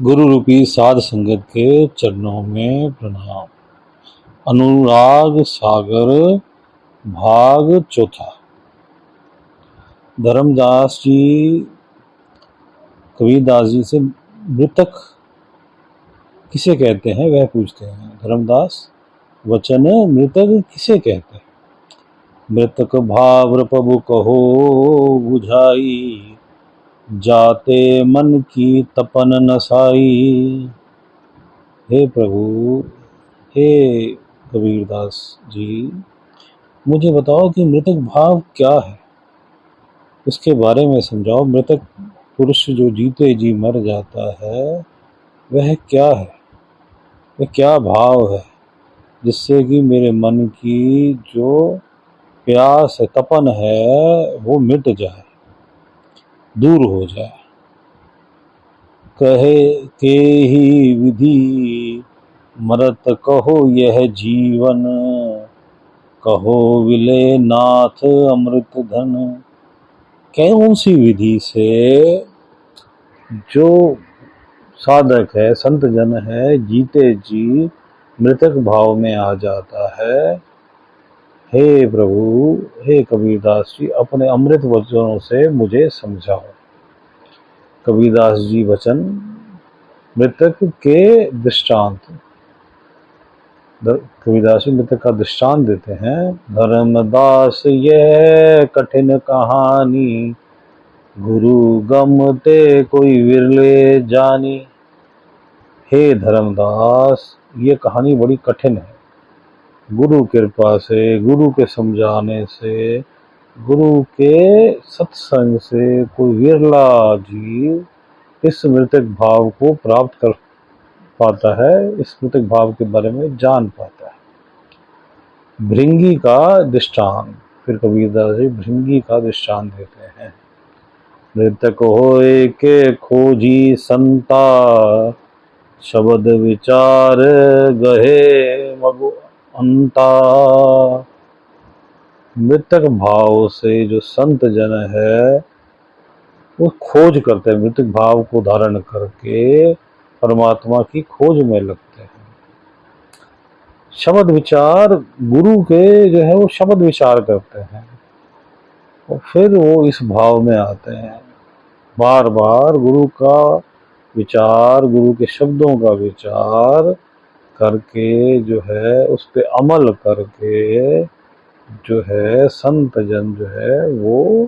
गुरु रूपी साध संगत के चरणों में प्रणाम। अनुराग सागर भाग चौथा। धर्मदास जी कबीरदास जी से मृतक किसे कहते हैं वह पूछते हैं। धर्मदास वचन मृतक किसे कहते हैं? मृतक भाव प्रभु कहो बुझाई, जाते मन की तपन नसाई। हे प्रभु, हे कबीरदास जी, मुझे बताओ कि मृतक भाव क्या है, उसके बारे में समझाओ। मृतक पुरुष जो जीते जी मर जाता है वह क्या है, वह क्या भाव है जिससे कि मेरे मन की जो प्यास है, तपन है, वो मिट जाए, दूर हो जाए। कहे के ही विधि मरत कहो यह जीवन, कहो विले नाथ अमृत धन। कौन सी विधि से जो साधक है, संत जन है, जीते जी मृतक भाव में आ जाता है। हे प्रभु, हे कबीरदास जी, अपने अमृत वचनों से मुझे समझाओ। कबीरदास जी वचन मृतक के दृष्टांत, कबीरदास जी मृतक का दृष्टांत देते हैं। धर्मदास यह कठिन कहानी, गुरु गमते कोई विरले जानी। हे धर्मदास, ये कहानी बड़ी कठिन है। गुरु कृपा से, गुरु के समझाने से, गुरु के सत्संग से कोई विरला जीव इस मृतक भाव को प्राप्त कर पाता है, इस मृतक भाव के बारे में जान पाता है। भृंगी का दृष्टांत, फिर कबीरदास जी भृंगी का दृष्टांत देते हैं। मृतक होए के खोजी संता, शब्द विचार गहे मगु अंता। मृतक भाव से जो संत जन है वो खोज करते हैं, मृतक भाव को धारण करके परमात्मा की खोज में लगते हैं। शब्द विचार, गुरु के जो है वो शब्द विचार करते हैं और फिर वो इस भाव में आते हैं। बार बार गुरु का विचार, गुरु के शब्दों का विचार करके जो है उस पे अमल करके जो है संत जन जो है वो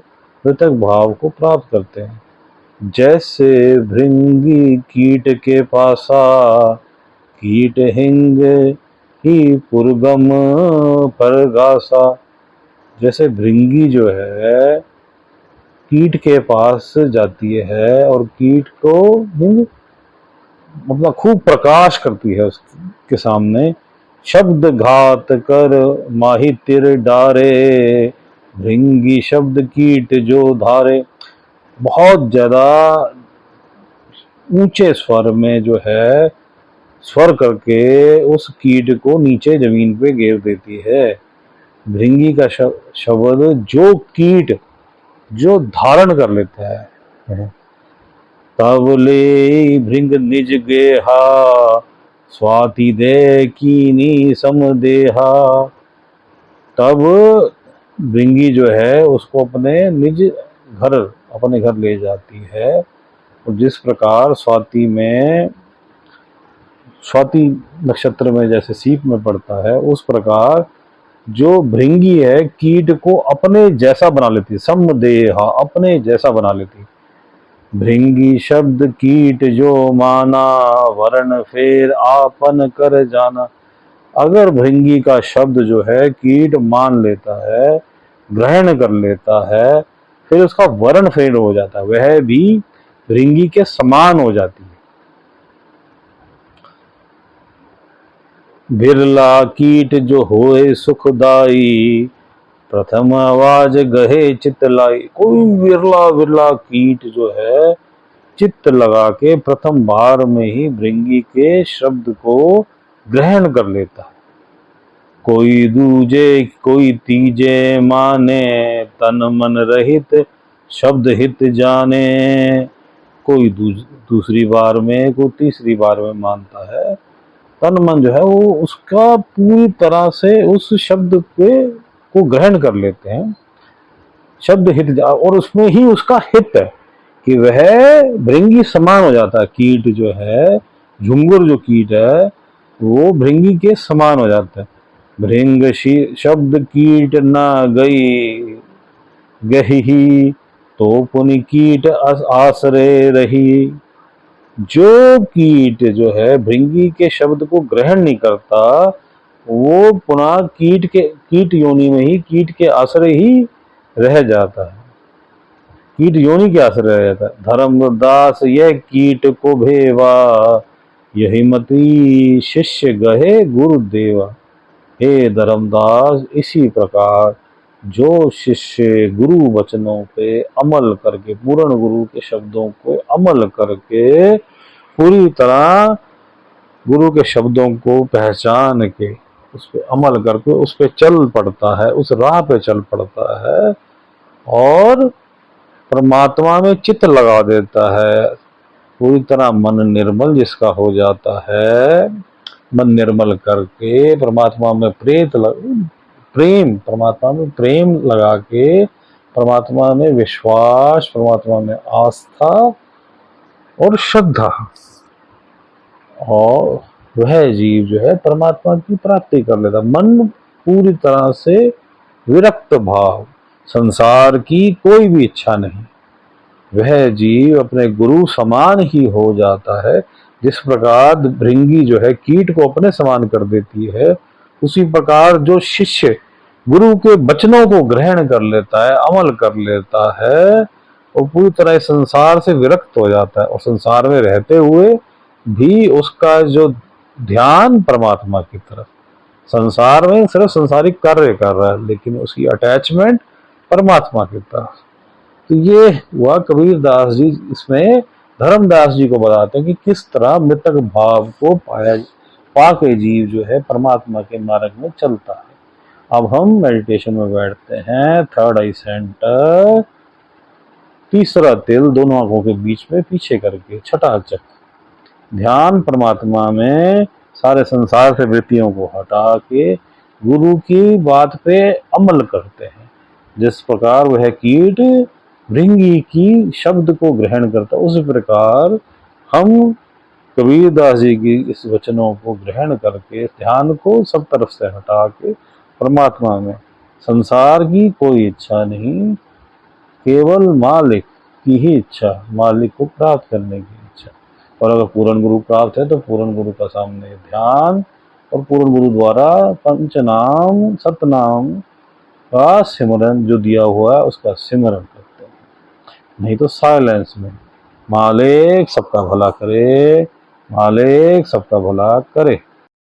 मृतक भाव को प्राप्त करते हैं। जैसे भृंगी कीट के पासा, कीट हिंग ही पुरगम परगासा। जैसे भृंगी जो है कीट के पास जाती है और कीट को मतलब खूब प्रकाश करती है उसके सामने। शब्द घात कर माही तिर डारे, भृंगी शब्द कीट जो धारे। बहुत ज्यादा ऊंचे स्वर में जो है स्वर करके उस कीट को नीचे जमीन पे गिर देती है। भृंगी का शब्द जो कीट जो धारण कर लेता है। तब ले भृंग निज गेहा, स्वाति दे कीनी समदेहा। तब भृंगी जो है उसको अपने निज घर, अपने घर ले जाती है। और जिस प्रकार स्वाति में, स्वाति नक्षत्र में जैसे सीप में पड़ता है, उस प्रकार जो भृंगी है कीट को अपने जैसा बना लेती, समदेहा, अपने जैसा बना लेती। भृंगी शब्द कीट जो माना, वर्ण फेर आपन कर जाना। अगर भृंगी का शब्द जो है कीट मान लेता है, ग्रहण कर लेता है, फिर उसका वर्ण फेर हो जाता है, वह भी भृंगी के समान हो जाती है। बिरला कीट जो होए सुखदाई, प्रथम आवाज गहे चित्त लाई। कोई विरला विरला कीट जो है चित्त लगा के प्रथम बार में ही भृंगी के शब्द को ग्रहण कर लेता है। कोई दूजे कोई तीजे माने, तन मन रहित शब्द हित जाने। कोई दूसरी बार में, कोई तीसरी बार में मानता है। तन मन जो है वो उसका पूरी तरह से उस शब्द पे को ग्रहण कर लेते हैं। शब्द हित, और उसमें ही उसका हित है कि वह भृंगी समान हो जाता है। कीट जो है, झुंगुर जो कीट है वो भृंगी के समान हो जाता है। भृंग शब्द कीट ना गई गही, तो पुनि कीट आसरे रही। जो कीट जो है भृंगी के शब्द को ग्रहण नहीं करता, वो पुनः कीट योनि में ही, कीट के आश्रय ही रह जाता है। कीट योनि के आश्रय रह जाता है। धर्मदास यह कीट को भेवा, यही मति शिष्य गहे गुरुदेवा। हे धर्मदास, इसी प्रकार जो शिष्य गुरु वचनों पे अमल करके, पूर्ण गुरु के शब्दों को अमल करके, पूरी तरह गुरु के शब्दों को पहचान के, उस पर अमल करके उस पर चल पड़ता है, उस राह पे चल पड़ता है और परमात्मा में चित्त लगा देता है, पूरी तरह मन निर्मल जिसका हो जाता है, मन निर्मल करके परमात्मा में परमात्मा में प्रेम लगा के, परमात्मा में विश्वास, परमात्मा में आस्था और श्रद्धा, और वह जीव जो है परमात्मा की प्राप्ति कर लेता। मन पूरी तरह से विरक्त भाव, संसार की कोई भी इच्छा नहीं, वह जीव अपने गुरु समान ही हो जाता है। जिस प्रकार भृंगी जो है कीट को अपने समान कर देती है, उसी प्रकार जो शिष्य गुरु के वचनों को ग्रहण कर लेता है, अमल कर लेता है, वो पूरी तरह संसार से विरक्त हो जाता है। और संसार में रहते हुए भी उसका जो ध्यान परमात्मा की तरफ, संसार में सिर्फ संसारिक कार्य कर रहा है, लेकिन उसकी अटैचमेंट परमात्मा की तरफ। तो ये हुआ कबीर दास जी इसमें धर्मदास जी को बताते हैं कि किस तरह मृतक भाव को पाके जीव जो है परमात्मा के मार्ग में चलता है। अब हम मेडिटेशन में बैठते हैं। थर्ड आई सेंटर, तीसरा तिल दोनों आंखों के बीच में पीछे करके, छठा चक्र। ध्यान परमात्मा में सारे संसार से वृत्तियों को हटा के गुरु की बात पे अमल करते हैं। जिस प्रकार वह कीट भृंगी की शब्द को ग्रहण करता, उसी प्रकार हम कबीर दास जी की इस वचनों को ग्रहण करके ध्यान को सब तरफ से हटा के परमात्मा में, संसार की कोई इच्छा नहीं, केवल मालिक की ही इच्छा, मालिक को प्राप्त करने की इच्छा। और अगर पूर्ण गुरु प्राप्त है तो पूर्ण गुरु का सामने ध्यान, और पूर्ण गुरु द्वारा पंचनाम सतनाम का सिमरन जो दिया हुआ है उसका सिमरन करते हैं। नहीं तो साइलेंस में मालिक सबका भला करे, मालिक सबका भला करे।